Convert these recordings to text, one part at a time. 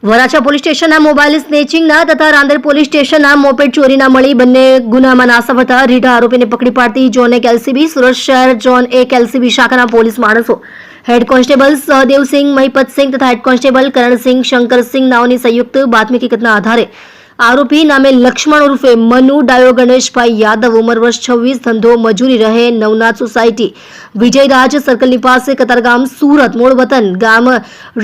Varachha police સ્ટેશનના mobile સ્નેચિંગના તથા Rander police સ્ટેશનના મોપેડ ચોરીના મળી બંને ગુનામાં નાસા હતા. રીઢા આરોપીને પકડી પાડતી ઝોન 1 એલસીબી સુરત શહેર ઝોન 1 એલસીબી શાખાના પોલીસ માણસો હેડ કોન્સ્ટેબલ સહદેવસિંહ મહિપતસિંહ તથા હેડ કોન્સ્ટેબલ કરણસિંહ શંકરસિંહ નાઓની સંયુક્ત બાતમી હકીકતના આધારે આરોપી નામે લક્ષ્મણ ઉર્ફે મનુ ડાયો ગણેશભાઈ યાદવ ઉંમર વર્ષ 26 ધંધો મજૂરી રહે નવનાથ સોસાયટી વિજયરાજ સર્કલની પાસે કતારગામ સુરત મૂળ વતન ગામ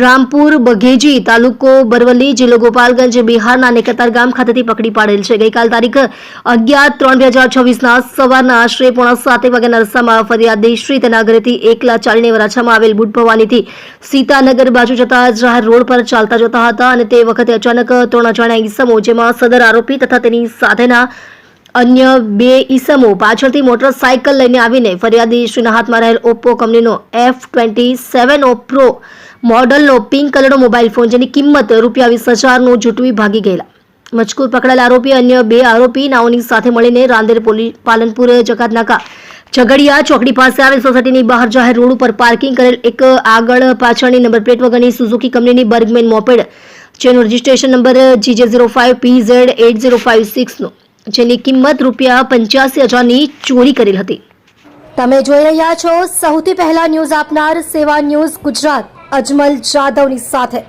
રામપુર બઘેજી તાલુકો બરવલી જિલ્લો ગોપાલગંજ બિહારના અને કતારગામ ખાતેથી પકડી પાડેલ છે. ગઈકાલ તારીખ 11/3/2026ના સવારના આશરે 6:45 વાગ્યાના અરસામાં ફરિયાદી શ્રી તેના ઘરેથી એકલા ચાલીને વરાછામાં આવેલ બુટ ભવાનીથી સીતાનગર બાજુ જતા જાહેર રોડ પર ચાલતા જતા હતા અને તે વખતે અચાનક 3 અજાણ્યા ઈસમો જેમાં સદર આરોપી તથા તેની સાથેના અન્ય 2 ઈસમો પાછળથી મોટરસાયકલ લઈને આવીને ફરિયાદી શ્રીના હાથમાં રહેલ ઓપ્પો કંપનીનો F27 પ્રો મોડલનો પિંક કલરનો મોબાઈલ ફોન જેની કિંમત ₹20,000નો જૂટવી ભાગી ગયેલા. મજકૂર પકડાયેલ આરોપી અન્ય 2 આરોપી નાઓની સાથે મળીને રાંદેર પાલનપુર જકાતનાકા ઝઘડિયા ચોકડી પાસે આવેલ સોસાયટીની બહાર જાહેર રોડ ઉપર પાર્કિંગ કરેલ એક આગળ પાછળની નંબર પ્લેટ વગરની સુઝુકી કંપનીની બર્ગમેન મોપેડ જેનું રજિસ્ટ્રેશન નંબર GJ05PZ8056નો જેની કિંમત ₹85,000ની ચોરી કરેલ હતી. તમે જોઈ રહ્યા છો સૌથી પહેલા ન્યૂઝ આપનાર સેવા ન્યૂઝ ગુજરાત અજમલ જાદવની સાથે.